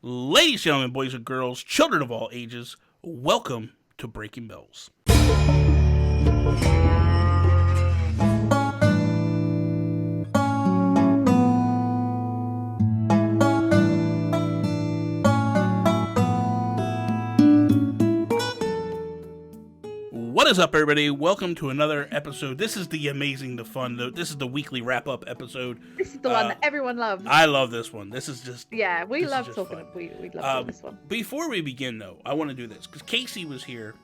Ladies, gentlemen, boys and girls, children of all ages, welcome to Breaking Bells. What is up, everybody? Welcome to another episode. This is the amazing, the fun. This is the weekly wrap-up episode. This is the one that everyone loves. I love this one. This is just we love talking. Fun. We love doing this one. Before we begin, though, I want to do this because Kasey was here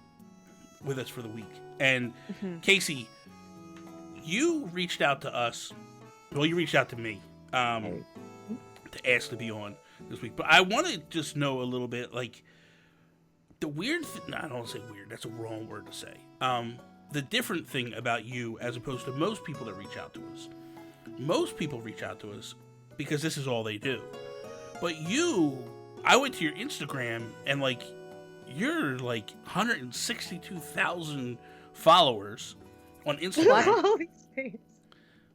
with us for the week, and Kasey, you reached out to us. Well, you reached out to me to ask to be on this week, but I want to just know a little bit, like, the weird thing. No, I don't want to say weird. That's a wrong word to say. The different thing about you, as opposed to most people that reach out to us. Most people reach out to us because this is all they do. But you, I went to your Instagram and you're 162,000 followers on Instagram.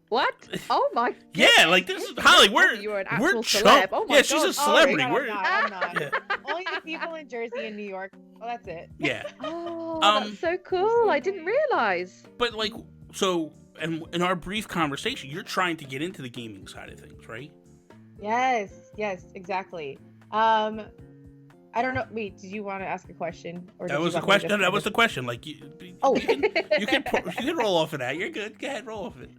What? Oh my God. Yeah, this is Holly. We're celeb. Oh my yeah, she's a celebrity. I'm I'm not. Yeah. Only the people in Jersey and New York. Well, that's it. Yeah. Oh, that's so cool. I didn't realize. But and in our brief conversation, you're trying to get into the gaming side of things, right? Yes, exactly. I don't know. Wait, did you want to ask a question? Or that was the question. That was the question. You can roll off of that. You're good. Go ahead, roll off of it.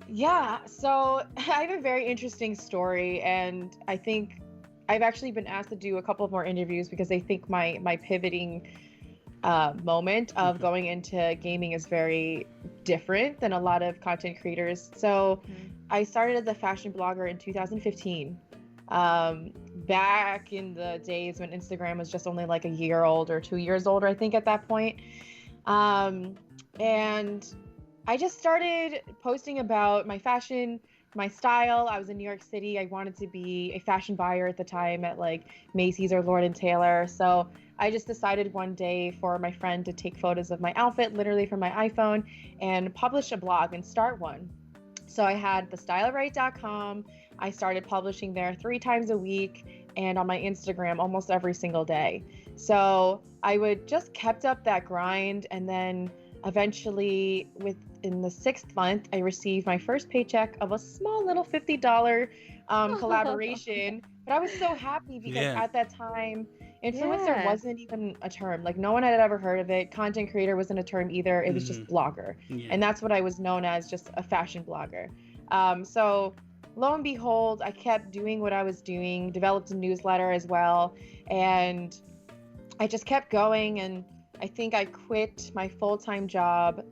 Yeah, so I have a very interesting story, and I think I've actually been asked to do a couple of more interviews because I think my pivoting moment of going into gaming is very different than a lot of content creators. So I started as a fashion blogger in 2015, back in the days when Instagram was just only a year old or 2 years older, I think, at that point. And I just started posting about my fashion, my style. I was in New York City. I wanted to be a fashion buyer at the time at Macy's or Lord & Taylor. So I just decided one day for my friend to take photos of my outfit, literally from my iPhone, and publish a blog and start one. So I had thestylerite.com. I started publishing there 3 times a week, and on my Instagram almost every single day. So I would just kept up that grind, and then eventually, in the 6th month, I received my first paycheck of a small little $50 collaboration. But I was so happy because at that time, influencer wasn't even a term. No one had ever heard of it. Content creator wasn't a term either. It was just blogger. Yeah. And that's what I was known as, just a fashion blogger. So lo and behold, I kept doing what I was doing, developed a newsletter as well. And I just kept going, and I think I quit my full-time job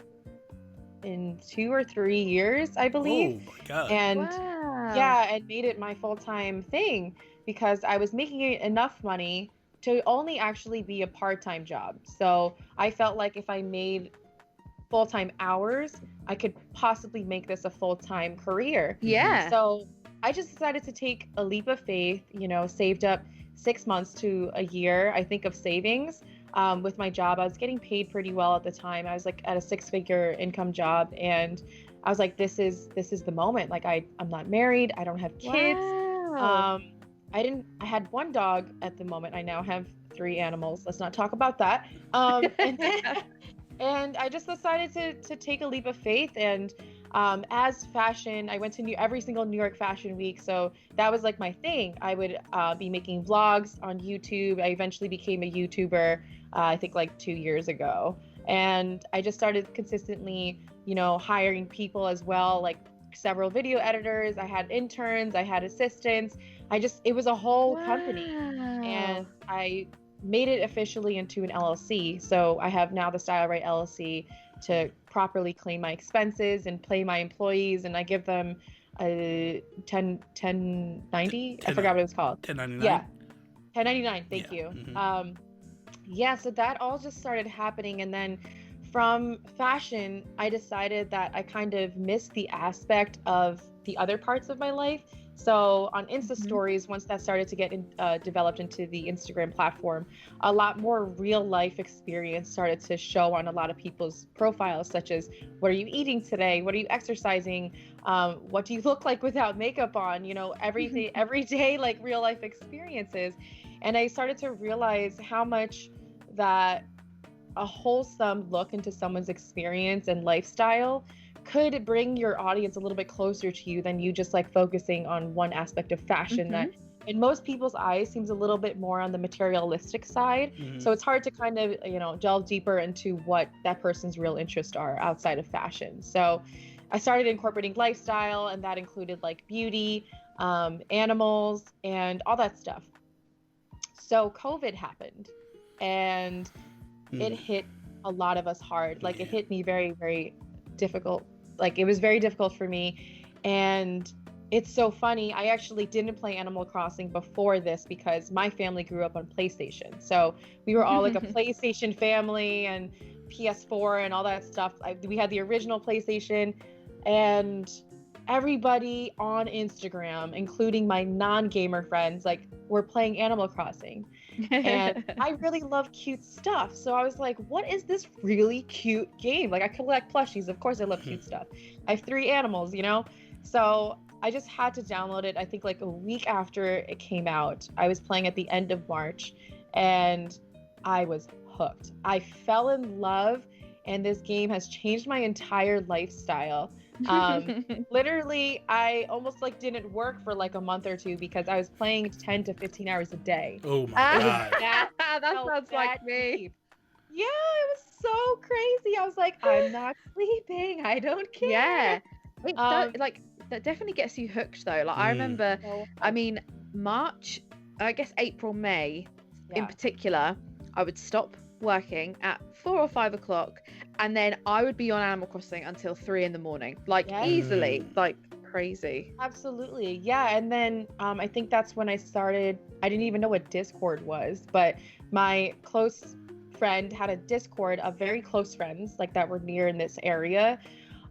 in 2 or 3 years, I believe. Oh my God. And wow. and made it my full-time thing because I was making enough money to only actually be a part-time job. So I felt like if I made full-time hours, I could possibly make this a full-time career. Yeah. So I just decided to take a leap of faith, saved up 6 months to a year, I think, of savings. With my job, I was getting paid pretty well at the time. I was at a 6-figure income job, and I was like, this is the moment. I'm not married. I don't have kids. Wow. I had 1 dog at the moment. I now have 3 animals. Let's not talk about that. And I just decided to take a leap of faith. And as fashion, I went to every single New York Fashion Week. So that was my thing. I would be making vlogs on YouTube. I eventually became a YouTuber, I think 2 years ago. And I just started consistently, hiring people as well, several video editors. I had interns, I had assistants. It was a whole company. And I made it officially into an LLC. So I have now the Style LLC to properly claim my expenses and pay my employees. And I give them a 1090. I forgot what it was called. 1099. Yeah. 1099. Thank you. Mm-hmm. So that all just started happening. And then from fashion, I decided that I kind of missed the aspect of the other parts of my life. So on Insta stories, once that started to get developed into the Instagram platform, a lot more real life experience started to show on a lot of people's profiles, such as what are you eating today? What are you exercising? What do you look like without makeup on? You know, every day, like real life experiences. And I started to realize how much that a wholesome look into someone's experience and lifestyle could bring your audience a little bit closer to you than you just like focusing on one aspect of fashion that in most people's eyes seems a little bit more on the materialistic side. So it's hard to kind of, you know, delve deeper into what that person's real interests are outside of fashion. So I started incorporating lifestyle, and that included like beauty, animals, and all that stuff. So COVID happened, and it hit a lot of us hard. Like it hit me very, very difficult. Like it was very difficult for me. And it's so funny. I actually didn't play Animal Crossing before this because my family grew up on PlayStation. So we were all like a PlayStation family and PS4 and all that stuff. We had the original PlayStation, and everybody on Instagram, including my non-gamer friends, like were playing Animal Crossing. And I really love cute stuff. So I was like, what is this really cute game? Like I collect plushies. Of course I love cute stuff. I have 3 animals, you know? So I just had to download it. I think like a week after it came out. I was playing at the end of March, and I was hooked. I fell in love, and this game has changed my entire lifestyle. Literally, I almost like didn't work for like a month or 2 because I was playing 10 to 15 hours a day. Oh my God. That sounds like me. Deep. Yeah, it was so crazy. I was like, I'm not sleeping. I don't care. Yeah. Like that definitely gets you hooked though. Like I remember, I mean, March, I guess April, May in particular, I would stop working at 4 or 5 o'clock, and then I would be on Animal Crossing until 3 in the morning, like easily, like crazy. Absolutely. Yeah. And then I think that's when I started. I didn't even know what Discord was, but my close friend had a Discord of very close friends like that were near in this area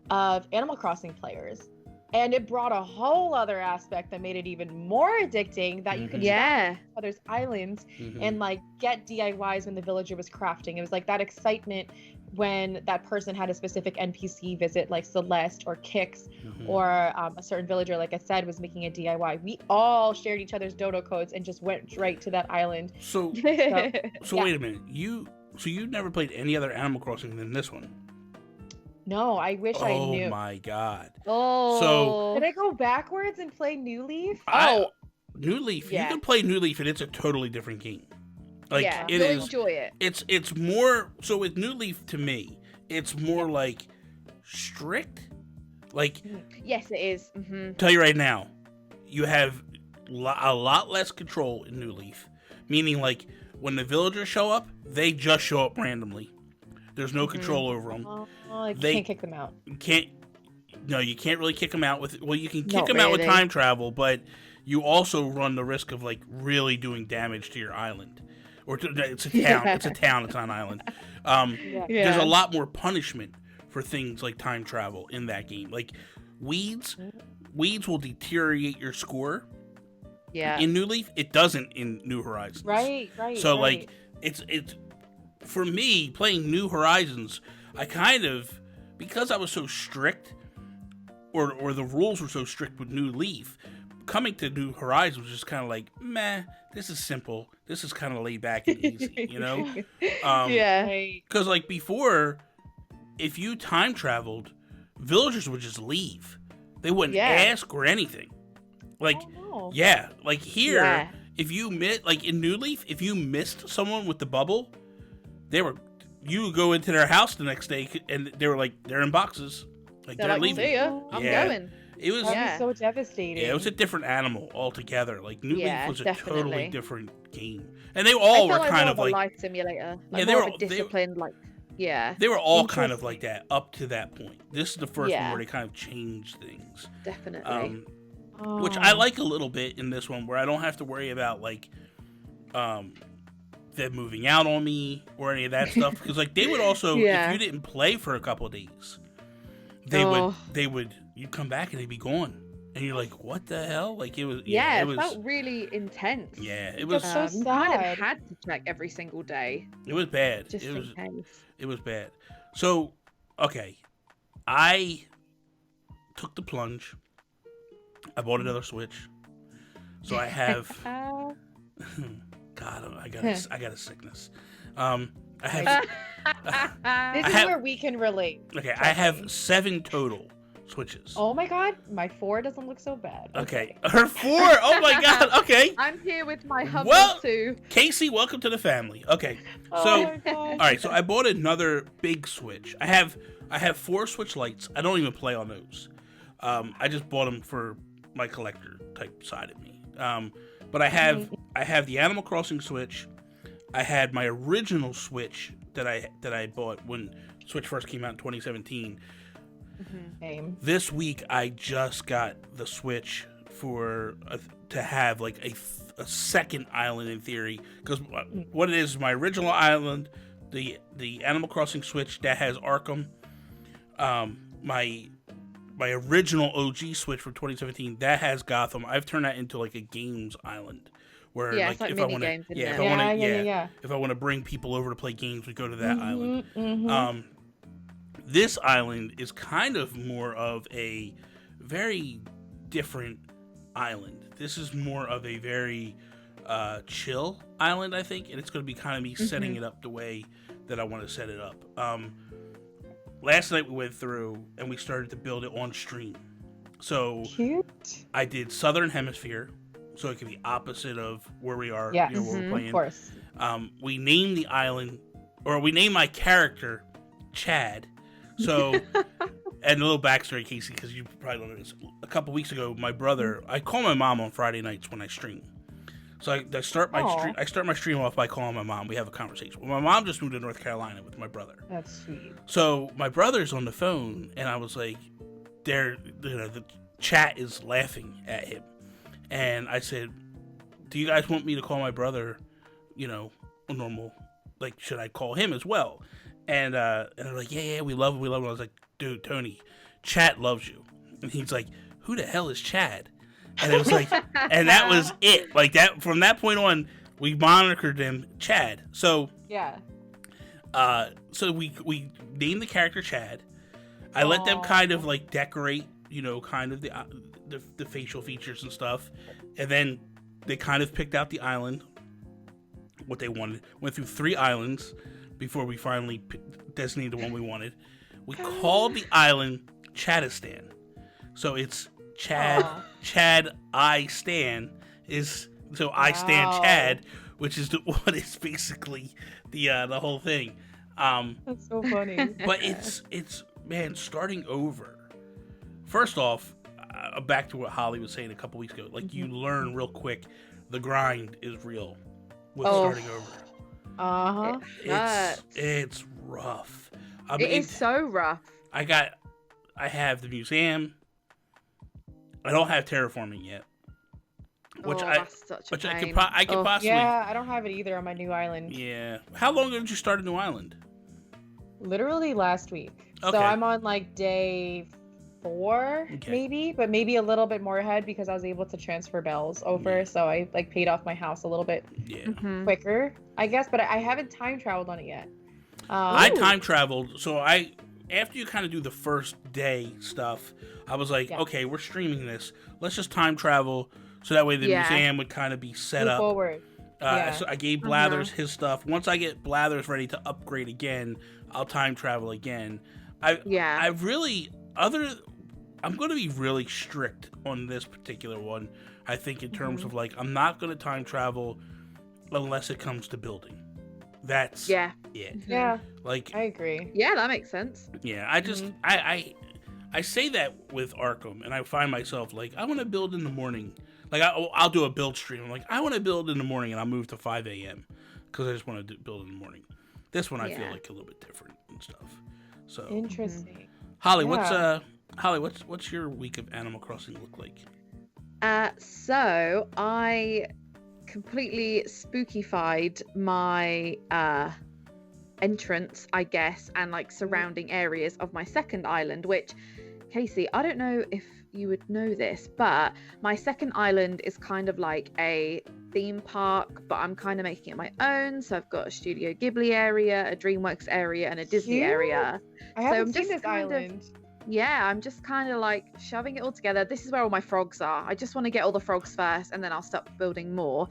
of Animal Crossing players. And it brought a whole other aspect that made it even more addicting, that you could travel to each other's islands and like get DIYs when the villager was crafting. It was like that excitement when that person had a specific NPC visit, like Celeste or Kix, or a certain villager, like I said, was making a DIY. We all shared each other's dodo codes and just went right to that island. So wait a minute. You never played any other Animal Crossing than this one? No, I wish I knew. Oh my God. Oh. So did I go backwards and play New Leaf? New Leaf. You can play New Leaf, and it's a totally different game. Like you'll enjoy it. It's more so with New Leaf. To me, it's more like strict. Like yes, it is. Tell you right now, you have a lot less control in New Leaf. Meaning, like when the villagers show up, they just show up randomly. There's no control over them. You can't kick them out. You can't really kick them out with. Well, you can kick them out with time travel, but you also run the risk of like really doing damage to your island. It's a town. It's a town. It's not an island. There's a lot more punishment for things like time travel in that game. Like weeds will deteriorate your score. Yeah. In New Leaf, it doesn't in New Horizons. Right. So like it's for me playing New Horizons, I kind of, because I was so strict, or the rules were so strict with New Leaf, coming to New Horizons was just kind of like, meh, this is simple. This is kind of laid back and easy, you know? Because, like, before, if you time traveled, villagers would just leave. They wouldn't ask or anything. Like, like here, if you like in New Leaf, if you missed someone with the bubble, you would go into their house the next day, and they were like, they're in boxes. Like, they're leaving. See ya. I'm going. It was so devastating. Yeah, it was a different animal altogether. Like New Leaf was a totally different game, and they all were kind of like a life simulator. Like they were disciplined. They were all kind of like that up to that point. This is the first one where they kind of changed things. Definitely. Which I like a little bit in this one, where I don't have to worry about like them moving out on me or any of that stuff. Because like they would also, if you didn't play for a couple of days, they would you'd come back and they'd be gone. and you're like, what the hell? Like it was. Yeah, it was, felt really intense. Yeah, it was so You kind of sad. had to check every single day. It was bad. Just it was. in case. It was bad. So, okay, I took the plunge. I bought another Switch. So I have. God, I got a sickness. I have. This is where we can relate. Okay, I have 7 total Switches. Oh my god, my 4 doesn't look so bad. Okay, her 4. Oh my god. Okay. I'm here with my humble Well, 2. Kasey, welcome to the family. Okay, Oh so my God. all right, so I bought another big Switch. I have 4 Switch Lights. I don't even play on those. I just bought them for my collector type side of me. But I have the Animal Crossing Switch. I had my original Switch that I bought when Switch first came out in 2017. Same. This week I just got the Switch for to have like a second island in theory, because what it is my original island, the Animal Crossing Switch that has Arkham, my original OG Switch from 2017 that has Gotham. I've turned that into like a games island where It's like if mini I want games in to if there. I want to Yeah. if I want to bring people over to play games, we go to that island. Mhm. This island is kind of more of a very different island. This is more of a very chill island, I think, and it's going to be kind of me setting it up the way that I want to set it up. Last night we went through and we started to build it on stream. So Cute. I did Southern Hemisphere, so it can be opposite of where we are, Yeah. where we're playing. Of course. We named the island, or we named my character Chad. So, and a little backstory, Kasey, because you probably don't know this. A couple weeks ago, my brother, I call my mom on Friday nights when I stream. So I start my stream off by calling my mom. We have a conversation. Well, my mom just moved to North Carolina with my brother. That's sweet. So my brother's on the phone, and I was like, the chat is laughing at him. And I said, do you guys want me to call my brother, a normal, like, should I call him as well? And they're like, yeah, we love him. I was like, dude, Tony, chat loves you. And he's like, who the hell is Chad? And it was like, and that was it. Like that, from that point on, we monikered him Chad. So Yeah. so we named the character Chad. I let them kind of like decorate, kind of the facial features and stuff, and then they kind of picked out the island, what they wanted. Went through 3 islands before we finally designated the one we wanted. We called the island Chadistan, so it's Chad I Stan is so I stand Chad, which is what is basically the whole thing. That's so funny. But it's man, starting over. First off, back to what Holly was saying a couple weeks ago. Like you learn real quick, the grind is real with starting over. It's rough. I mean, it is so rough. I have the museum. I don't have terraforming yet, That's such a pain. I could possibly. Yeah, I don't have it either on my new island. Yeah. How long ago did you start a new island? Literally last week. Okay. So I'm on like day 4, maybe, but maybe a little bit more ahead because I was able to transfer bells over. Yeah. So I like paid off my house a little bit quicker, I guess. But I haven't time traveled on it yet. I time traveled, so after you kind of do the first day stuff, I was like, okay, we're streaming this. Let's just time travel so that way the museum would kind of be set up. Forward. So I gave Blathers his stuff. Once I get Blathers ready to upgrade again, I'll time travel again. I'm going to be really strict on this particular one. I think in terms of like, I'm not going to time travel unless it comes to building. That's it. Yeah. Like I agree. Yeah, that makes sense. Yeah, I just I say that with Arkham, and I find myself like I want to build in the morning. Like I'll do a build stream. I'm like I want to build in the morning, and I'll move to 5 a.m. because I just want to build in the morning. This one I feel like a little bit different and stuff. So Interesting. Holly, what's your week of Animal Crossing look like? So I completely spookified my entrance, I guess, and like surrounding areas of my second island, which, Kasey, I don't know if you would know this, but my second island is kind of like a theme park, but I'm kind of making it my own. So I've got a Studio Ghibli area, a DreamWorks area, and a Disney area. I haven't seen this island. Yeah, I'm just kind of like shoving it all together. This is where all my frogs are. I just want to get all the frogs first, and then I'll start building more.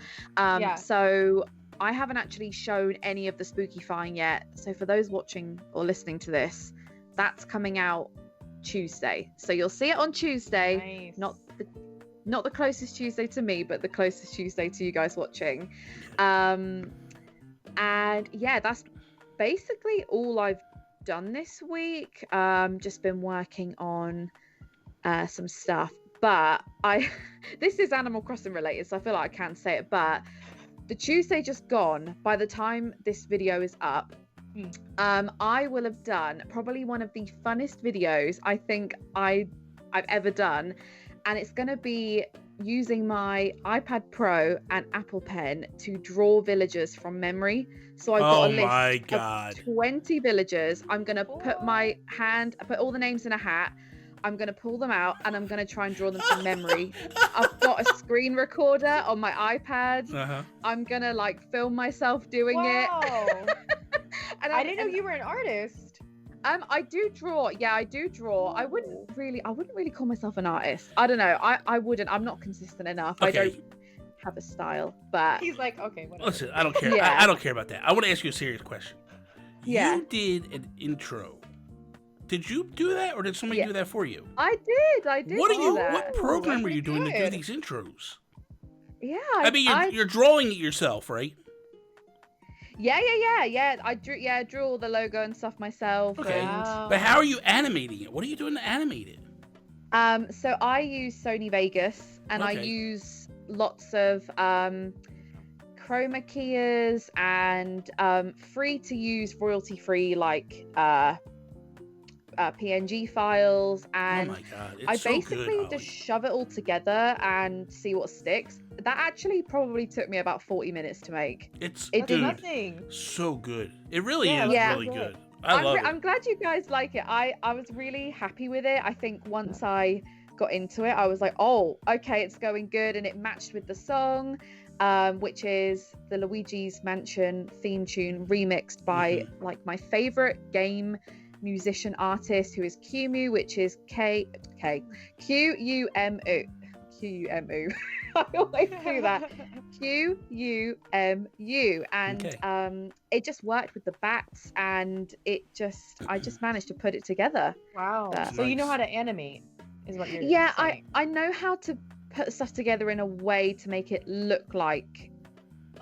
So I haven't actually shown any of the Spookifying yet. So for those watching or listening to this, that's coming out Tuesday. So you'll see it on Tuesday. Nice. Not the closest Tuesday to me, but the closest Tuesday to you guys watching. And yeah, that's basically all I've done this week. Just been working on some stuff, but this is Animal Crossing related, so I feel like I can say it, but the Tuesday just gone, by the time this video is up, I will have done probably one of the funnest videos I think I've ever done, and it's going to be using my iPad Pro and Apple Pen to draw villagers from memory. So I've got a list of 20 villagers. I'm going to put all the names in a hat. I'm going to pull them out and I'm going to try and draw them from memory. I've got a screen recorder on my iPad. I'm going to like film myself doing it. And I didn't know you were an artist. I do draw. Yeah, I do draw. I wouldn't really call myself an artist. I don't know. I wouldn't. I'm not consistent enough. Okay. I don't have a style, but he's like, okay, whatever. Listen, I don't care. I don't care about that. I want to ask you a serious question. Yeah. You did an intro. Did you do that, or did somebody do that for you? I did. What program are you doing to do these intros? Yeah. I mean, you're drawing it yourself, right? Yeah. I drew all the logo and stuff myself. Okay. But how are you animating it? What are you doing to animate it? So I use Sony Vegas, and I use lots of chroma keyers and free to use royalty free like PNG files, and oh my God, it's I so basically good, just shove it all together and see what sticks. That actually probably took me about 40 minutes to make. It's nothing. So good. It really is really good. I'm glad you guys like it. I was really happy with it. I think once I got into it, I was like, oh, okay, it's going good, and it matched with the song, which is the Luigi's Mansion theme tune remixed by like my favorite game musician artist, who is Qmu, which is Q-U-M-U. I always do that. Q-U-M-U. And it just worked with the bats, and I just managed to put it together. Wow. So you know how to animate, is what you're saying. I know how to put stuff together in a way to make it look like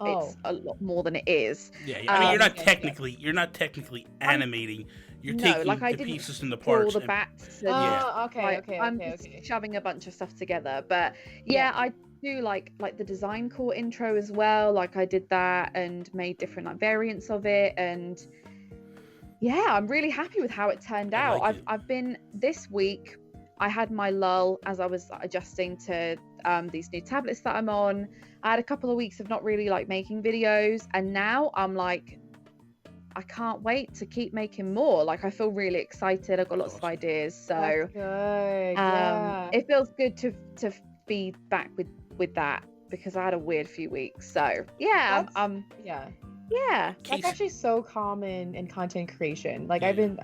it's a lot more than it is. Yeah, I mean, you're not technically animating. You're taking the pieces and the parts. All the bats. And, I'm just shoving a bunch of stuff together. But I do like the design core intro as well. Like I did that and made different like variants of it, and I'm really happy with how it turned out. I've been this week. I had my lull as I was adjusting to these new tablets that I'm on. I had a couple of weeks of not really like making videos, and now I'm like, I can't wait to keep making more. Like I feel really excited. I've got lots of ideas, so that's good. It feels good to be back with that, because I had a weird few weeks. So that's actually so common in content creation. Like I've been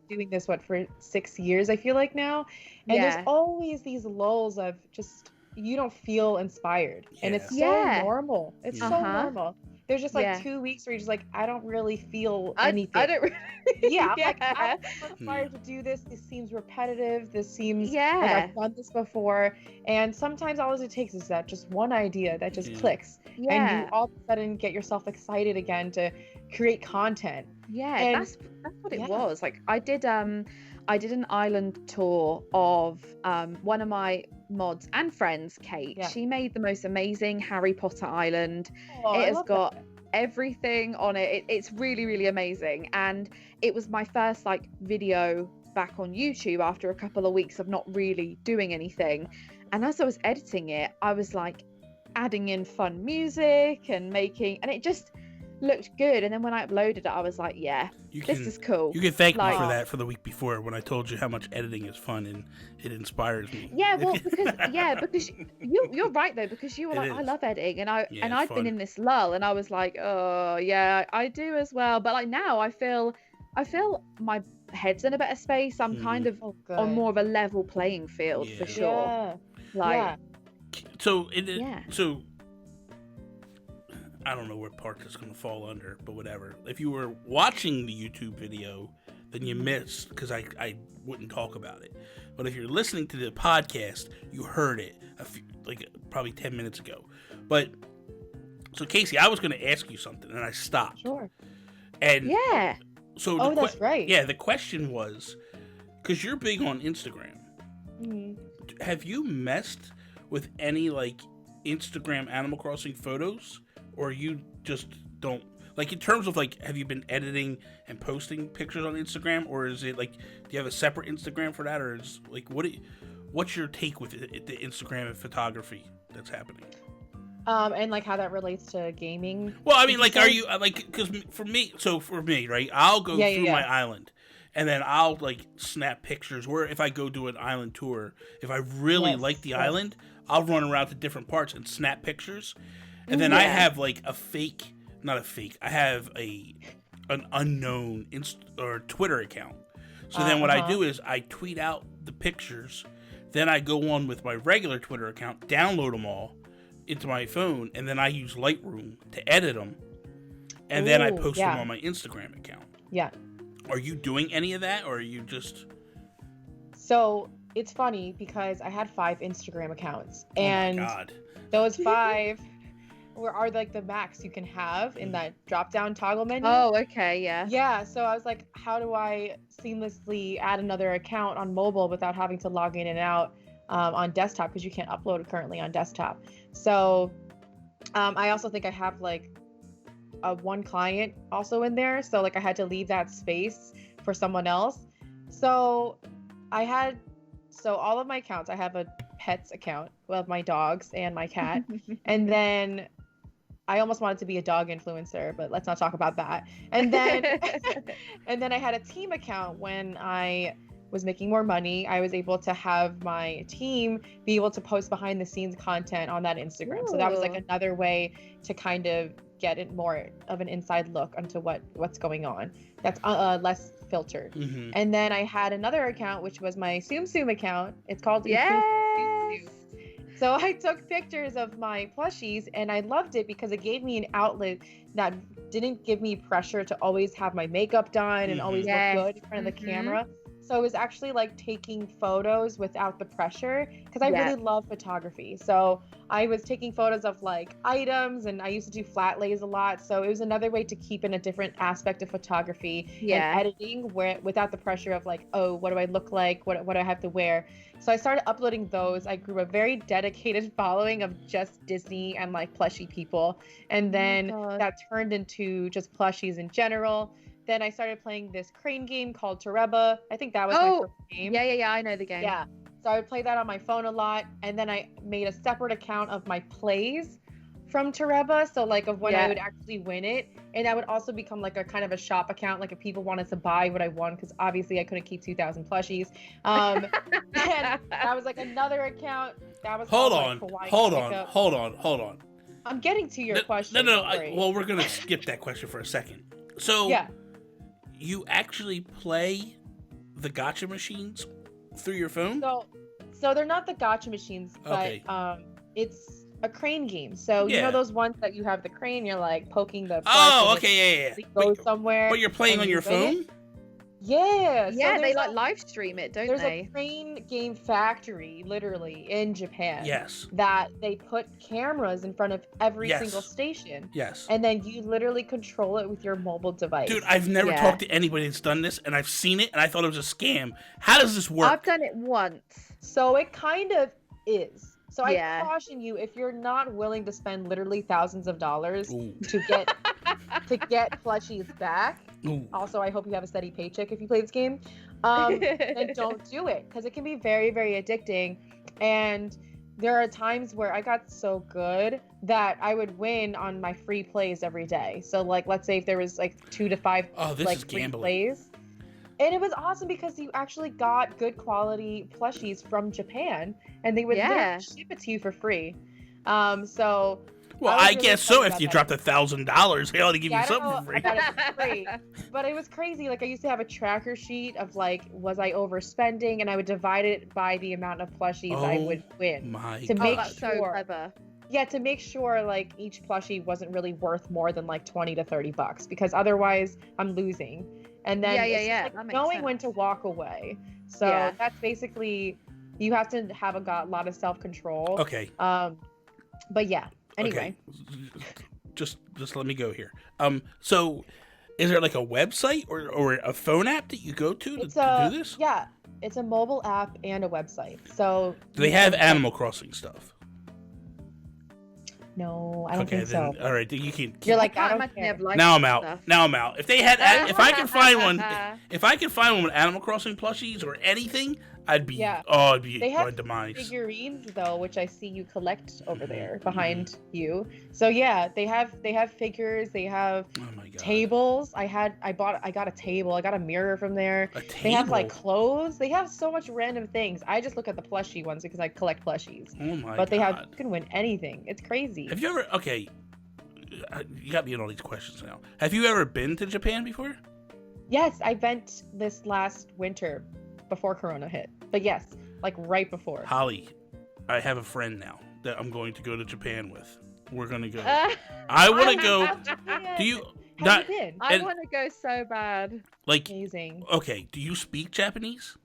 doing this for 6 years, I feel like now, and there's always these lulls of just you don't feel inspired, and it's so normal. It's so normal. There's just like 2 weeks where you're just like, I don't really feel anything. I don't really. I'm like, I'm inspired to do this. This seems repetitive. This seems like I've done this before. And sometimes all it takes is that just one idea that just clicks. And you all of a sudden get yourself excited again to create content. Yeah, and that's what it was. Like I did an island tour of one of my mods and friends, Kate. She made the most amazing Harry Potter island. It has got everything on it. It's really, really amazing. And it was my first like video back on YouTube after a couple of weeks of not really doing anything. And as I was editing it, I was like adding in fun music and it just looked good, and then when I uploaded it, I was like, yeah, this is cool. You can thank me for that for the week before when I told you how much editing is fun and it inspires me. Yeah, well, because you're right though, because you were like, I love editing, and I'd been in this lull, and I was like, oh yeah, I do as well. But like now, I feel my head's in a better space. I'm kind of on more of a level playing field for sure. So I don't know what part that's going to fall under, but whatever. If you were watching the YouTube video, then you missed, because I wouldn't talk about it. But if you're listening to the podcast, you heard it probably 10 minutes ago. But so Kasey, I was going to ask you something, and I stopped. Sure. And so that's right. Yeah, the question was, because you're big on Instagram. Mm-hmm. Have you messed with any like Instagram Animal Crossing photos? Or you just don't, like, in terms of, like, have you been editing and posting pictures on Instagram? Or is it, like, do you have a separate Instagram for that? Or is, like, what's your take with the Instagram and photography that's happening? And, like, how that relates to gaming? Well, I mean, like, are you, like, because for me, right, I'll go through my island. And then I'll, like, snap pictures. Or if I go do an island tour, if I really like the island, I'll run around to different parts and snap pictures. And then I have like I have an unknown or Twitter account. So then what I do is I tweet out the pictures, then I go on with my regular Twitter account, download them all into my phone, and then I use Lightroom to edit them, and then I post them on my Instagram account. Yeah. Are you doing any of that, or are you just... So it's funny because I had 5 Instagram accounts, and my God. Those 5... are like the max you can have in that drop down toggle menu. Oh, okay, yeah. Yeah, so I was like, how do I seamlessly add another account on mobile without having to log in and out on desktop, because you can't upload it currently on desktop. So I also think I have like one client also in there, so like I had to leave that space for someone else. So all of my accounts, I have a pets account of my dogs and my cat, and then I almost wanted to be a dog influencer, but let's not talk about that. And then and then I had a team account. When I was making more money, I was able to have my team be able to post behind the scenes content on that Instagram. Ooh. So that was like another way to kind of get it more of an inside look onto what's going on. That's less filtered. Mm-hmm. And then I had another account, which was my Tsum Tsum account. It's called Tsum. So I took pictures of my plushies, and I loved it because it gave me an outlet that didn't give me pressure to always have my makeup done and always look good in front of the camera. So it was actually like taking photos without the pressure, because I really love photography. So I was taking photos of like items, and I used to do flat lays a lot. So it was another way to keep in a different aspect of photography and editing without the pressure of like, oh, what do I look like? What do I have to wear? So I started uploading those. I grew a very dedicated following of just Disney and like plushie people. And then that turned into just plushies in general. Then I started playing this crane game called Tereba. I think that was my first game. Yeah, I know the game. Yeah. So I would play that on my phone a lot. And then I made a separate account of my plays from Tereba. So like of when I would actually win it. And that would also become like a kind of a shop account, like if people wanted to buy what I won, because obviously I couldn't keep 2,000 plushies. And that was like another account. That was Hold on. I'm getting to your question. No. Well, we're going to skip that question for a second. So you actually play the gacha machines through your phone? So they're not the gacha machines, but it's a crane game. So you know those ones that you have the crane, you're like poking the it goes somewhere. But you're playing on your phone? Yeah. Yeah, they like live stream it, don't they? There's a crane game factory, literally, in Japan. Yes. That they put cameras in front of every single station. Yes. And then you literally control it with your mobile device. Dude, I've never talked to anybody that's done this, and I've seen it, and I thought it was a scam. How does this work? I've done it once. So it kind of is. So I caution you, if you're not willing to spend literally thousands of dollars to get plushies back. Ooh. Also, I hope you have a steady paycheck if you play this game. Then don't do it, because it can be very, very addicting. And there are times where I got so good that I would win on my free plays every day. So like, let's say if there was like 2 to 5 like free gambling. plays. And it was awesome because you actually got good quality plushies from Japan, and they would literally ship it to you for free. So well, I guess so. If you dropped $1,000, they ought to give you something for free. I got it for free. But it was crazy. Like I used to have a tracker sheet of like, was I overspending? And I would divide it by the amount of plushies I would win to make that's so clever. Yeah, to make sure like each plushie wasn't really worth more than like $20 to $30, because otherwise I'm losing. And then like knowing when to walk away. So that's basically, you have to have a lot of self-control. Okay. But yeah. Anyway, just let me go here. So is there like a website or a phone app that you go to do this? Yeah, it's a mobile app and a website. So do they have Animal Crossing stuff? No, I don't think so. All right, you can. You're like, I don't care. Now I'm out. Stuff. Now I'm out. If they had, if I can find one, with Animal Crossing plushies or anything, I'd be. Yeah. Oh, it'd be they have demise. Figurines though, which I see you collect over there behind you. So yeah, they have figures. They have tables. I got a table. I got a mirror from there. A table? They have like clothes. They have so much random things. I just look at the plushie ones because I collect plushies. Oh my god! But you can win anything. It's crazy. Have you ever? Okay, you got me in all these questions now. Have you ever been to Japan before? Yes, I went this last winter before Corona hit. But yes, like right before. Holly, I have a friend now that I'm going to go to Japan with. We're gonna go. I want to go. Do you? Have you been? I want to go so bad. Like, amazing. Okay, do you speak Japanese?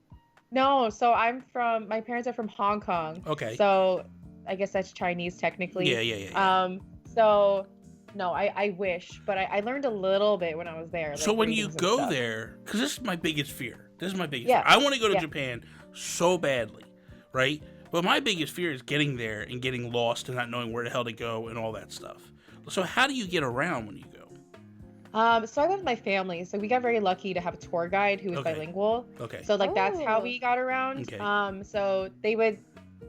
No, so my parents are from Hong Kong. Okay. So I guess that's Chinese technically. Yeah. So no, I wish, but I learned a little bit when I was there. Like, so when you go there, because this is my biggest fear. Fear. I want to go to Japan so badly, right? But my biggest fear is getting there and getting lost and not knowing where the hell to go and all that stuff. So how do you get around when you go? So I went with my family. So we got very lucky to have a tour guide who was bilingual. Okay. So like that's how we got around. Okay. So they would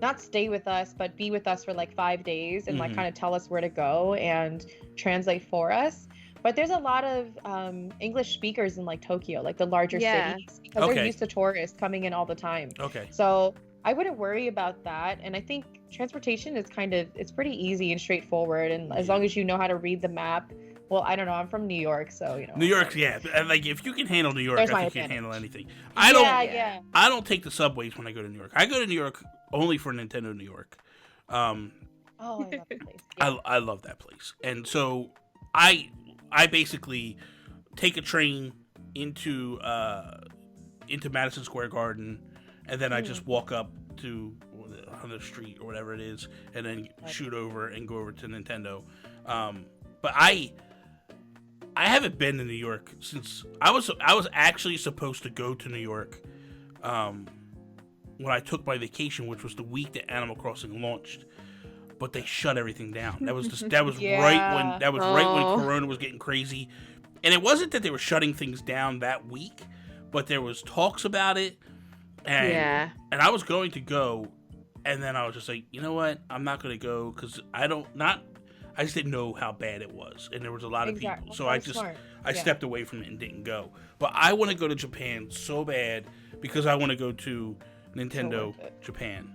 not stay with us, but be with us for like 5 days and like kind of tell us where to go and translate for us. But there's a lot of English speakers in like Tokyo, like the larger cities, because they're used to tourists coming in all the time. Okay. So I wouldn't worry about that. And I think transportation is it's pretty easy and straightforward. And as long as you know how to read the map. Well, I don't know. I'm from New York, so you know. New York, yeah. Like if you can handle New York, I think you can handle anything. I don't take the subways when I go to New York. I go to New York only for Nintendo New York. I love that place. Yeah. I love that place, and so I basically take a train into Madison Square Garden, and then I just walk up to on the street or whatever it is, and then shoot over and go over to Nintendo. But I haven't been to New York since I was actually supposed to go to New York when I took my vacation, which was the week that Animal Crossing launched. But they shut everything down. That was right when Corona was getting crazy, and it wasn't that they were shutting things down that week, but there was talks about it, and I was going to go, and then I was just like, you know what, I'm not going to go because I just didn't know how bad it was, and there was a lot of people, so I stepped away from it and didn't go. But I want to go to Japan so bad because I want to go to Nintendo Japan.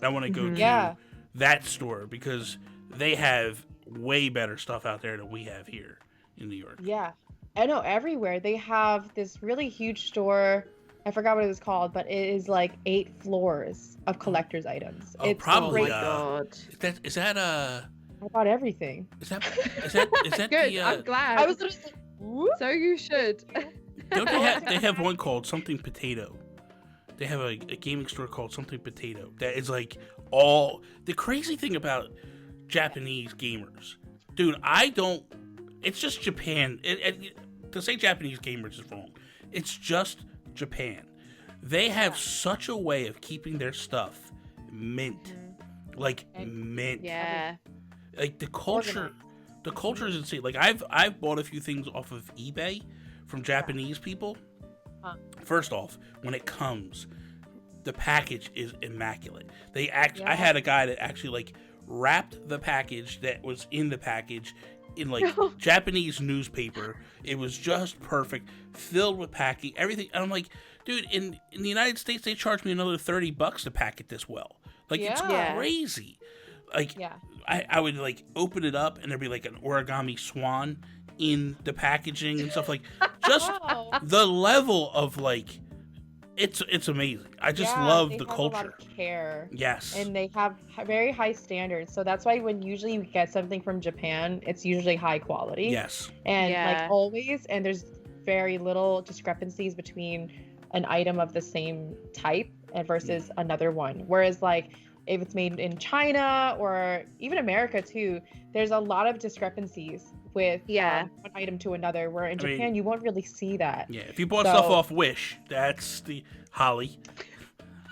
I want to go to that store because they have way better stuff out there than we have here in New York. Yeah, I know everywhere they have this really huge store. I forgot what it was called, but it is like 8 floors of collector's items. Oh, it's probably. Great. Is that I bought everything. Is that good? I'm glad. I was just like, whoop. So you should. Don't they have one called something potato? They have a gaming store called something potato that is like all the crazy thing about Japanese gamers, dude. It's just Japan. To say Japanese gamers is wrong. It's just Japan. They have such a way of keeping their stuff mint, mint. Yeah. Like the culture is insane. Like I've bought a few things off of eBay from Japanese people. First off, when it comes, the package is immaculate. I had a guy that actually like wrapped the package that was in the package in like Japanese newspaper. It was just perfect, filled with packing, everything. And I'm like, dude, in the United States they charge me another $30 to pack it this well. Like it's crazy. Like I would like open it up and there'd be like an origami swan in the packaging and stuff, like just the level of like it's amazing. I just love the culture. A lot of care. Yes. And they have very high standards. So that's why when usually you get something from Japan, it's usually high quality. Yes. And like always, and there's very little discrepancies between an item of the same type and versus another one. Whereas like if it's made in China or even America too, there's a lot of discrepancies with one item to another, where in Japan you won't really see that. Yeah, if you bought stuff off Wish, that's the Holly.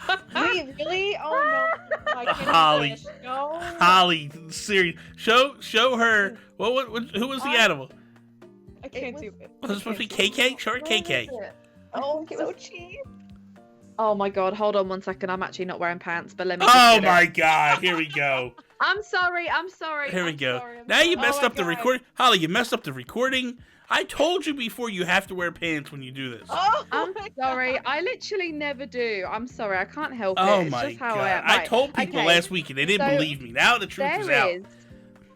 Wait, really? Oh no! I can't Holly. No. Holly, serious. Show her. What? Who was the animal? I can't do it. Was it supposed to be KK? Show her KK. Oh, so cheap. Oh my god! Hold on 1 second. I'm actually not wearing pants, but let me. Oh my god! Here we go. I'm sorry. Here we go. Now you messed up the recording. Holly, you messed up the recording. I told you before you have to wear pants when you do this. Oh, I'm sorry. I literally never do. I'm sorry. I can't help it. Oh it's my just how god! I am. Right. I told people last week and they didn't believe me. Now the truth is out.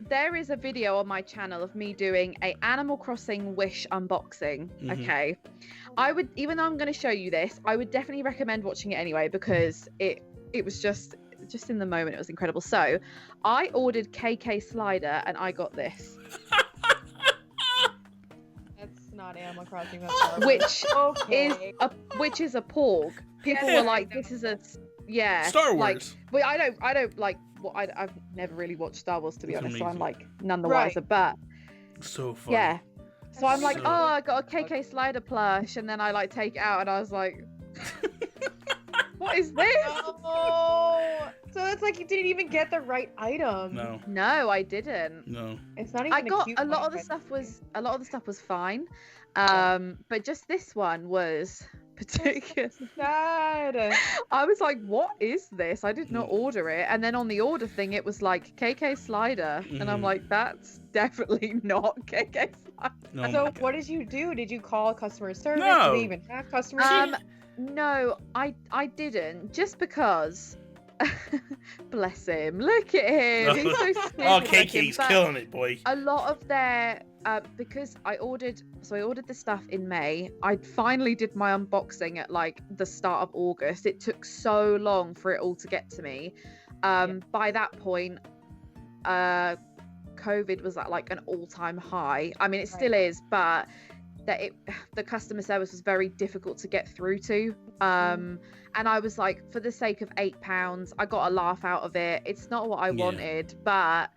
There is a video on my channel of me doing a Animal Crossing Wish unboxing. Okay. I would, even though I'm going to show you this, I would definitely recommend watching it anyway, because it was just in the moment, it was incredible. So I ordered KK Slider and I got this. That's not Animal Crossing. Which is a porg. People were like, this is a Star Wars. Like, but I don't like. Well, I've never really watched Star Wars, to be honest, so I'm like none the wiser. But so funny. Yeah. So I'm like, I got a KK Slider plush, and then I like take it out, and I was like, what is this? Oh, so it's like you didn't even get the right item. No, I didn't. No, it's not even. I got a lot of the stuff was fine, but just this one was particular. Sad. I was like, what is this? I did not order it. And then on the order thing, it was like KK Slider. And I'm like, that's definitely not KK Slider. So what did you do? Did you call customer service? No. Did they even have customer service? No, I didn't. Just because... Bless him. Look at him. He's so stupid. Oh, KK's killing it, boy. A lot of their because I ordered the stuff in May. I finally did my unboxing at like the start of August. It took so long for it all to get to me. By that point, COVID was at like an all-time high. I mean, it still is, but the customer service was very difficult to get through to. And I was like, for the sake of £8, I got a laugh out of it. It's not what I wanted, but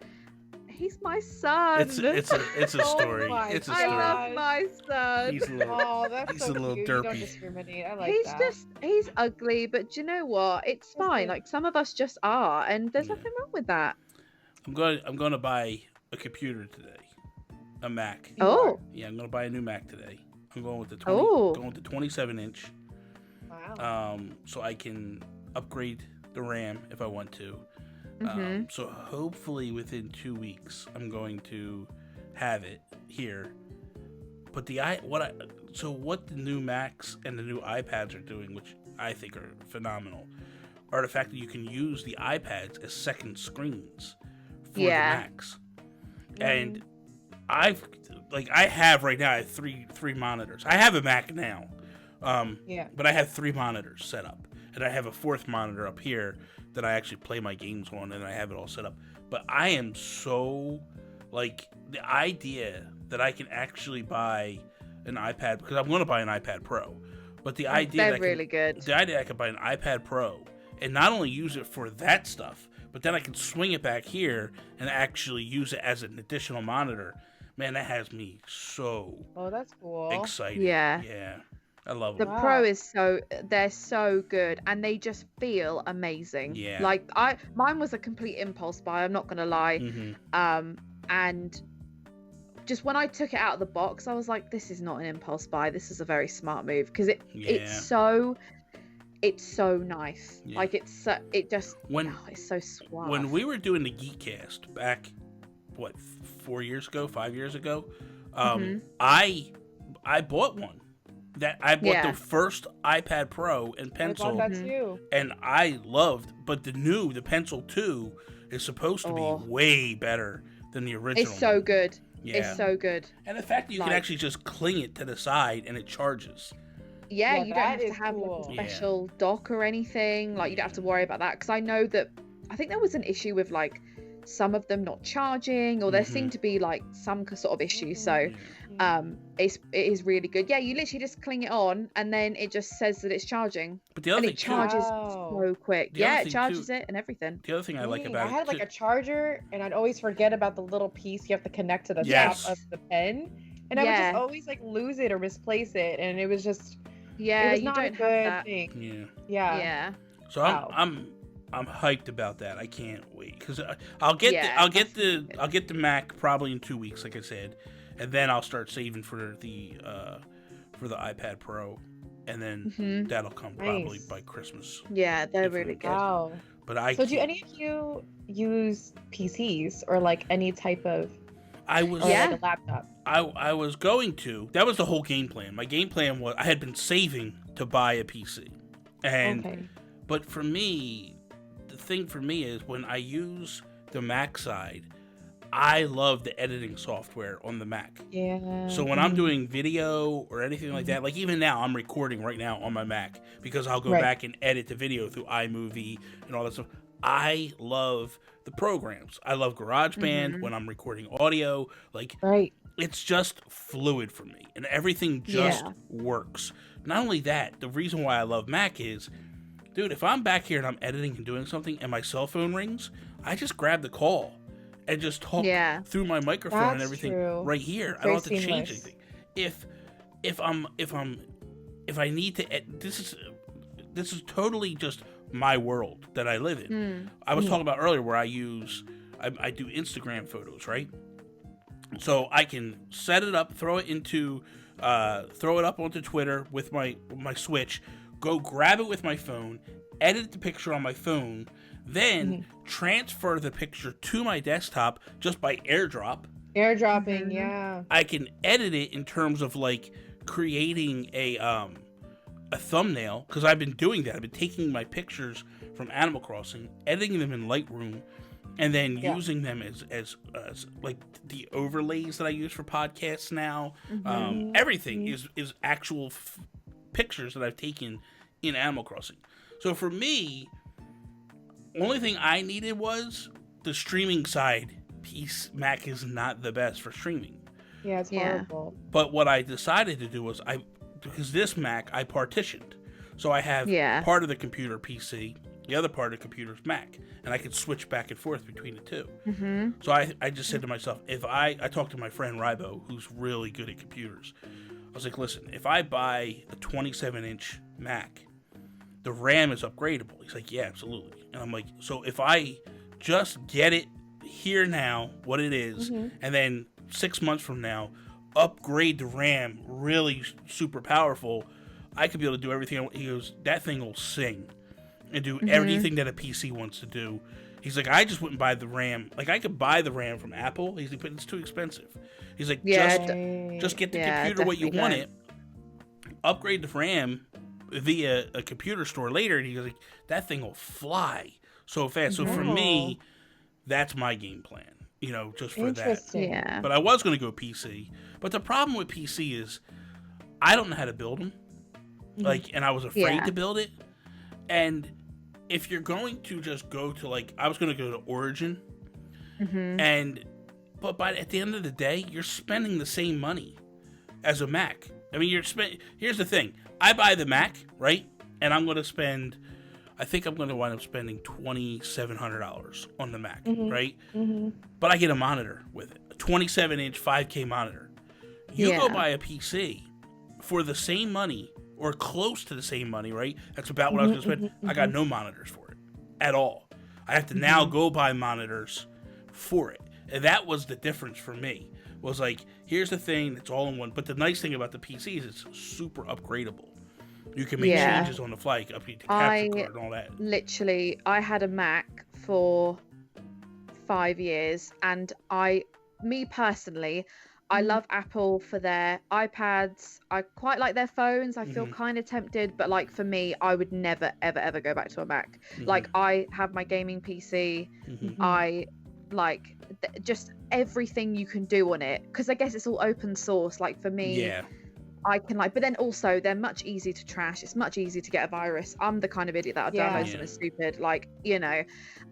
he's my son. It's a story. It's a story. I love my son. He's a little, that's so a little cute. derpy. You don't discriminate. I like that. He's ugly, but do you know what? It's fine. Like some of us just are, and there's nothing wrong with that. I'm going to buy a computer today. A Mac. Oh. Yeah, I'm gonna buy a new Mac today. I'm going with the 27-inch. Wow. So I can upgrade the RAM if I want to. So hopefully within 2 weeks I'm going to have it here. But what the new Macs and the new iPads are doing, which I think are phenomenal, are the fact that you can use the iPads as second screens for the Macs. And I have right now, I have three monitors. I have a Mac now, but I have 3 monitors set up, and I have a 4th monitor up here that I actually play my games on, and I have it all set up. But I am so like the idea that I can actually buy an iPad, because I'm going to buy an iPad Pro. But the idea the idea I could buy an iPad Pro and not only use it for that stuff, but then I can swing it back here and actually use it as an additional monitor. Man, that has me so that's cool. excited. Yeah. I love them. The Pro is they're so good, and they just feel amazing. Yeah. Like mine was a complete impulse buy, I'm not gonna lie. And just when I took it out of the box, I was like, this is not an impulse buy. This is a very smart move, because it's it's so nice. Yeah. Like it's so suave. When we were doing the Geekcast back, 4 years ago, 5 years ago, I bought one. I bought the first iPad Pro and pencil, I bought that too. and I loved. But the Pencil 2 is supposed to be way better than the original. It's so good. Yeah. It's so good. And the fact that you can actually just cling it to the side and it charges. Yeah, you don't have to have like a special dock or anything. Like you don't have to worry about that. Because I know that I think there was an issue with like some of them not charging, or there seemed to be like some sort of issue. So it is really good. Yeah, you literally just cling it on and then it just says that it's charging. But the other thing charges so quick. Yeah, it charges it and everything. The other thing I like about it, I had like a charger, and I'd always forget about the little piece you have to connect to the top of the pen, and I would just always like lose it or misplace it, and it was just it was not a good thing. Yeah. So I'm hyped about that. I can't wait because I'll get the Mac probably in 2 weeks, like I said, and then I'll start saving for the iPad Pro, and then that'll come probably by Christmas. Yeah, they're really good. Wow. But do any of you use PCs or like any type of? Like a laptop. I was going to. That was the whole game plan. My game plan was I had been saving to buy a PC, but for me, the thing for me is when I use the Mac side, I love the editing software on the Mac. Yeah. So when I'm doing video or anything like that, like even now I'm recording right now on my Mac because I'll go back and edit the video through iMovie and all that stuff. I love the programs. I love GarageBand when I'm recording audio. Like, it's just fluid for me, and everything just works. Not only that, the reason why I love Mac is, dude, if I'm back here and I'm editing and doing something and my cell phone rings, I just grab the call and just talk through my microphone and everything right here. I don't have to change anything. If I need to, this is totally just my world that I live in. I was talking about earlier where I do Instagram photos, right? So I can set it up, throw it up onto Twitter with my Switch, go grab it with my phone, edit the picture on my phone, then transfer the picture to my desktop just by airdrop. Airdropping, yeah. I can edit it in terms of like creating a thumbnail, because I've been doing that. I've been taking my pictures from Animal Crossing, editing them in Lightroom, and then using them as like the overlays that I use for podcasts now. Everything is actual pictures that I've taken in Animal Crossing. So for me, only thing I needed was the streaming side piece. Mac is not the best for streaming. Yeah, it's horrible. But what I decided to do was because this Mac I partitioned. So I have part of the computer PC, the other part of the computer is Mac, and I could switch back and forth between the two. So I just said to myself, if I talked to my friend Rybo, who's really good at computers. I was like, listen, if I buy a 27-inch Mac, the RAM is upgradable. He's like, yeah, absolutely. And I'm like, so if I just get it here now, what it is, and then 6 months from now, upgrade the RAM really super powerful, I could be able to do everything. He goes, that thing will sing and do everything that a PC wants to do. He's like, I just wouldn't buy the RAM. Like, I could buy the RAM from Apple. He's like, but it's too expensive. He's like, just get the computer what you want it, upgrade the RAM via a computer store later, and he's like, that thing will fly so fast. So for me, that's my game plan, just for that. Yeah. But I was going to go PC. But the problem with PC is I don't know how to build them. And I was afraid to build it. And if you're going to just go to I was going to go to Origin, but at the end of the day, you're spending the same money as a Mac. I mean, here's the thing. I buy the Mac, right? And I'm going to spend, I think I'm going to wind up spending $2,700 on the Mac, right? But I get a monitor with it, a 27-inch 5K monitor. You go buy a PC for the same money or close to the same money, right? That's about what I was going to spend. I got no monitors for it at all. I have to now go buy monitors for it. And that was the difference for me. Was like, here's the thing, it's all in one. But the nice thing about the PC is it's super upgradable. You can make changes on the fly, update the capture card and all that. Literally, I had a Mac for 5 years, and me personally, I love Apple for their iPads. I quite like their phones. I feel kind of tempted, but like for me, I would never, ever, ever go back to a Mac. Like I have my gaming PC. I like just everything you can do on it, because I guess it's all open source. Like for me, I can but then also they're much easier to trash. It's much easier to get a virus. I'm the kind of idiot that'll download something stupid, like, you know.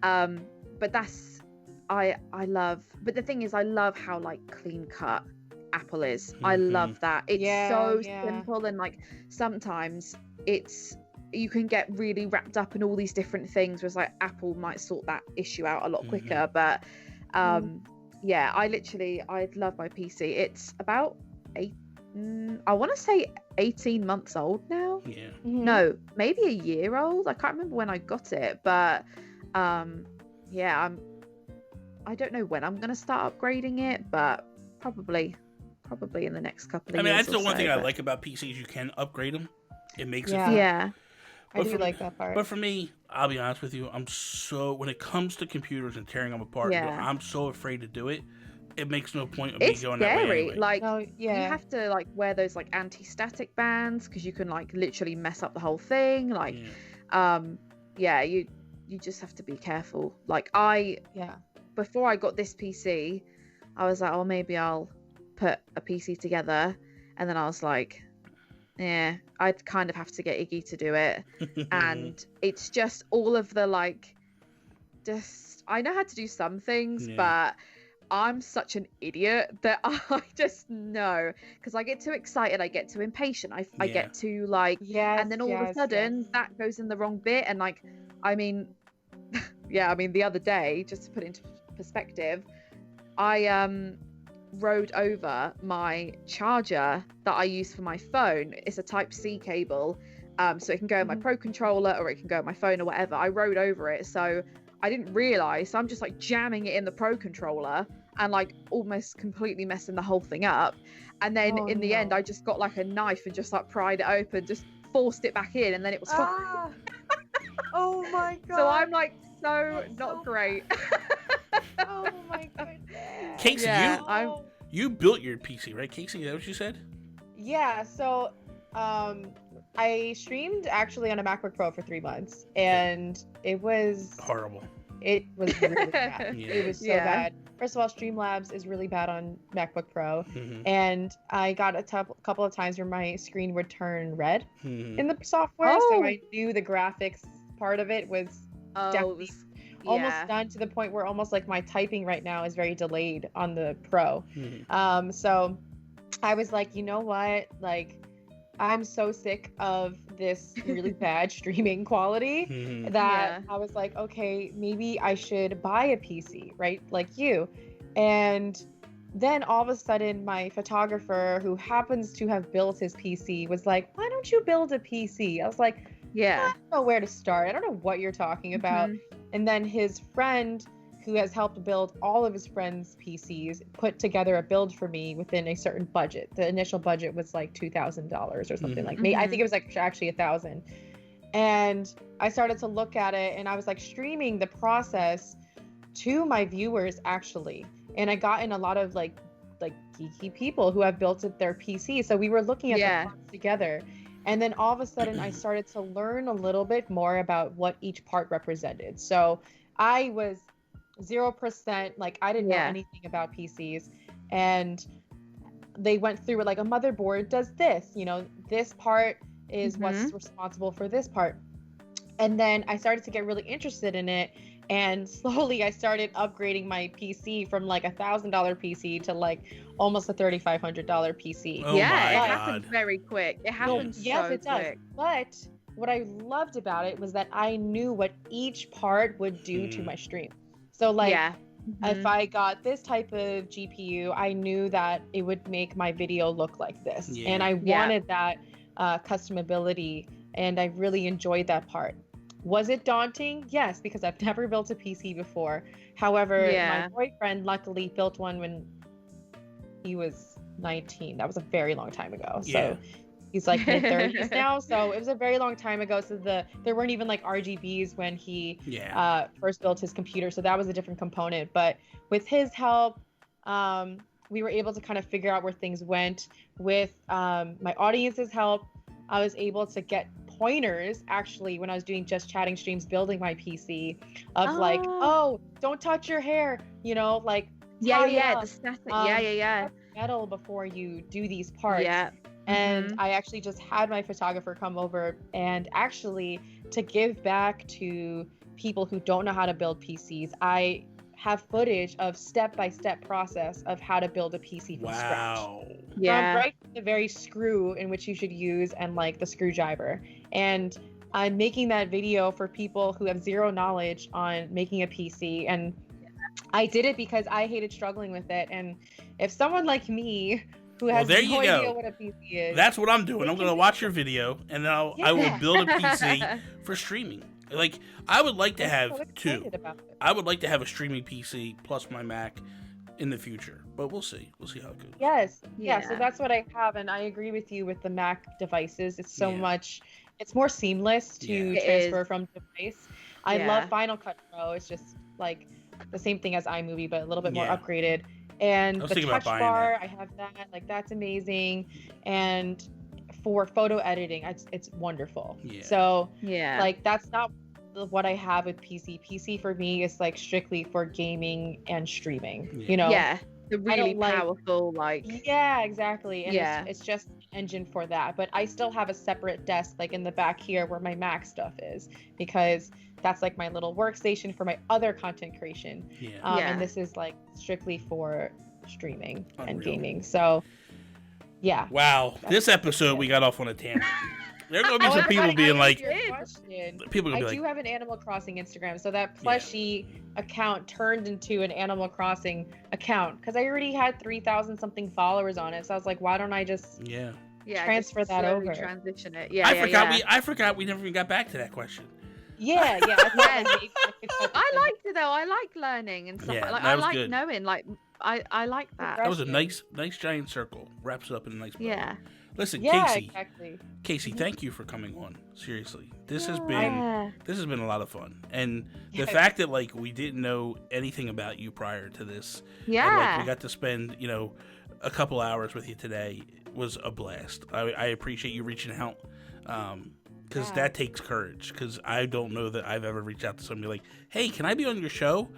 But that's I love. But the thing is, I love how like clean cut Apple is. I love that. It's so simple, and like sometimes you can get really wrapped up in all these different things, whereas like Apple might sort that issue out a lot quicker. But I love my PC. It's about I want to say 18 months old now. No, maybe a year old. I can't remember when I got it, but I don't know when I'm gonna start upgrading it, but probably in the next couple of years. I mean, that's the one thing I like about PCs. You can upgrade them. It makes it fun. Yeah. I do like that part. But for me, I'll be honest with you, when it comes to computers and tearing them apart, I'm so afraid to do it. It makes no point of me going that way anyway. Like, you have to like wear those like anti-static bands, because you can like literally mess up the whole thing. Like, you just have to be careful. Like before I got this PC, I was like, oh, maybe I'll put a PC together, and then I was like, I'd kind of have to get Iggy to do it. And it's just all of the like, just I know how to do some things, but I'm such an idiot that I just know, because I get too excited, I get too impatient, I get too like, and then all of a sudden that goes in the wrong bit. And like, I mean, the other day, just to put it into perspective, I rode over my charger that I use for my phone. It's a Type-C cable, so it can go in my Pro controller, or it can go in my phone, or whatever. I rode over it, so I didn't realize. So I'm just like jamming it in the Pro controller and like almost completely messing the whole thing up. And then in the end, I just got like a knife and just like pried it open, just forced it back in, and then it was fine. Oh my god. So I'm like not great. Oh my goodness. Kasey, you built your PC, right, Kasey? Is that what you said? Yeah, so I streamed actually on a MacBook Pro for 3 months, and it was horrible. It was really bad. It was so bad. First of all, Streamlabs is really bad on MacBook Pro, and I got a couple of times where my screen would turn red in the software, so I knew the graphics part of it was definitely almost done, to the point where almost like my typing right now is very delayed on the Pro. So I was like, you know what, like, I'm so sick of this really bad streaming quality that I was like, okay, maybe I should buy a PC, right? Like you. And then all of a sudden, my photographer, who happens to have built his PC, was like, why don't you build a PC? I was like, I don't know where to start. I don't know what you're talking about. And then his friend, who has helped build all of his friends' PCs, put together a build for me within a certain budget. The initial budget was like $2,000 or something like me. I think it was like actually $1,000. And I started to look at it, and I was like streaming the process to my viewers actually. And I got in a lot of like geeky people who have built their PC. So we were looking at the parts together. And then all of a sudden I started to learn a little bit more about what each part represented. So I was 0%, like I didn't know anything about PCs, and they went through it like a motherboard does this, you know, this part is what's responsible for this part. And then I started to get really interested in it, and slowly I started upgrading my PC from like $1,000 PC to like almost a $3,500 PC. Oh it happened very quick. It happened it does. quick. But what I loved about it was that I knew what each part would do to my stream. So like, if I got this type of GPU, I knew that it would make my video look like this. And I wanted that customability, and I really enjoyed that part. Was it daunting? Yes, because I've never built a PC before. However, my boyfriend luckily built one when he was 19. That was a very long time ago. So He's like mid-30s now, so it was a very long time ago. So there weren't even like RGBs when he first built his computer, so that was a different component. But with his help, we were able to kind of figure out where things went. With my audience's help, I was able to get pointers actually when I was doing just chatting streams building my PC of like, oh, don't touch your hair, like the static, metal before you do these parts. And I actually just had my photographer come over and actually to give back to people who don't know how to build PCs. I have footage of step-by-step process of how to build a PC from scratch. From right to the very screw in which you should use and like the screwdriver. And I'm making that video for people who have zero knowledge on making a PC. And I did it because I hated struggling with it. And if someone like me who has no idea what a PC is. That's what I'm doing. I'm going to watch your video and then I will build a PC for streaming. Like, I would like to have two. I would like to have a streaming PC plus my Mac in the future, but we'll see. We'll see how it goes. Yes. Yeah. So that's what I have. And I agree with you with the Mac devices. It's so much, it's more seamless to transfer from device. I love Final Cut Pro. It's just like the same thing as iMovie, but a little bit more upgraded. And the touch bar, I have that. Like, that's amazing. And for photo editing, it's wonderful. So like, that's not what I have with PC. PC for me is like strictly for gaming and streaming. The really powerful exactly. And it's just an engine for that. But I still have a separate desk like in the back here where my Mac stuff is, because that's like my little workstation for my other content creation. And this is like strictly for streaming and gaming. So wow, this episode we got off on a tangent. There are gonna be some people being like, people gonna be like, I do have an Animal Crossing Instagram, so that plushie account turned into an Animal Crossing account because I already had 3,000 something followers on it. So I was like, why don't I just transfer that over? Transition it. I forgot we never even got back to that question. I liked it though. I like learning and stuff. Like, I like knowing. Like, I like that. That was a nice giant circle. Wraps it up in a nice bow. Yeah. Listen, Kasey, thank you for coming on. Seriously, this has been a lot of fun, and the fact that like we didn't know anything about you prior to this, and, like, we got to spend a couple hours with you today was a blast. I appreciate you reaching out, because that takes courage. Because I don't know that I've ever reached out to somebody like, hey, can I be on your show?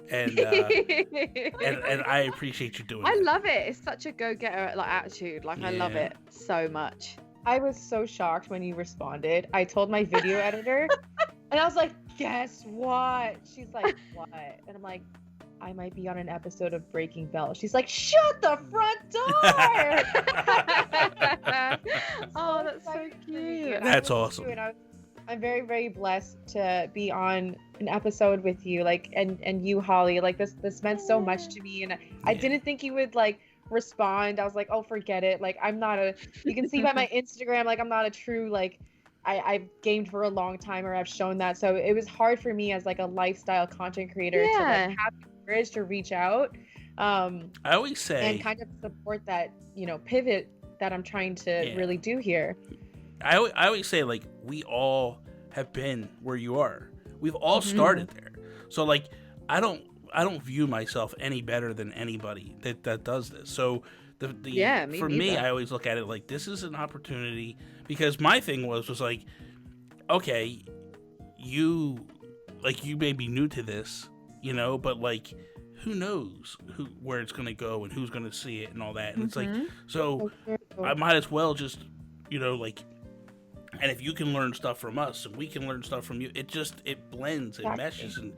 And and I appreciate you doing it. I love it. It's such a go-getter attitude. Like, I love it so much. I was so shocked when you responded. I told my video editor, and I was like, guess what? She's like, what? And I'm like, I might be on an episode of Breaking Bell. She's like, shut the front door! Oh, that's so cute. That's awesome. I'm very, very blessed to be on an episode with you, and you, Holly. Like, this meant so much to me, and I didn't think you would respond. I was like, oh, forget it. Like, I'm not you can see by my Instagram, like, I'm not a true I've gamed for a long time, or I've shown that. So it was hard for me as a lifestyle content creator to have the courage to reach out. I always say, and kind of support that pivot that I'm trying to really do here. I always say, we all have been where you are. We've all started there. So I don't view myself any better than anybody that does this. So for me, I always look at it like this is an opportunity, because my thing was okay, you may be new to this, but who knows where it's gonna go and who's gonna see it and all that. And it's so I might as well just and if you can learn stuff from us and we can learn stuff from you, it blends, it meshes. And,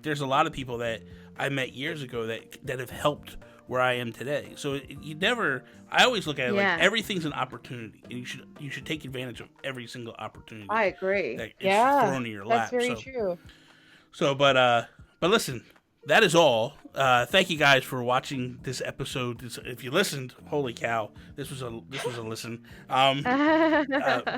there's a lot of people that I met years ago that have helped where I am today. So I always look at it like everything's an opportunity, and you should take advantage of every single opportunity. I agree. That it's thrown in your lap. That's very true. So, but listen, that is all. Thank you guys for watching this episode. If you listened, holy cow, this was a listen.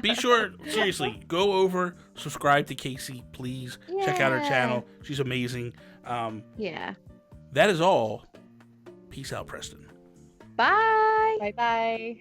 Be sure, seriously, go over, subscribe to Kasey, please. Check out her channel. She's amazing. That is all. Peace out, Preston. Bye. Bye-bye.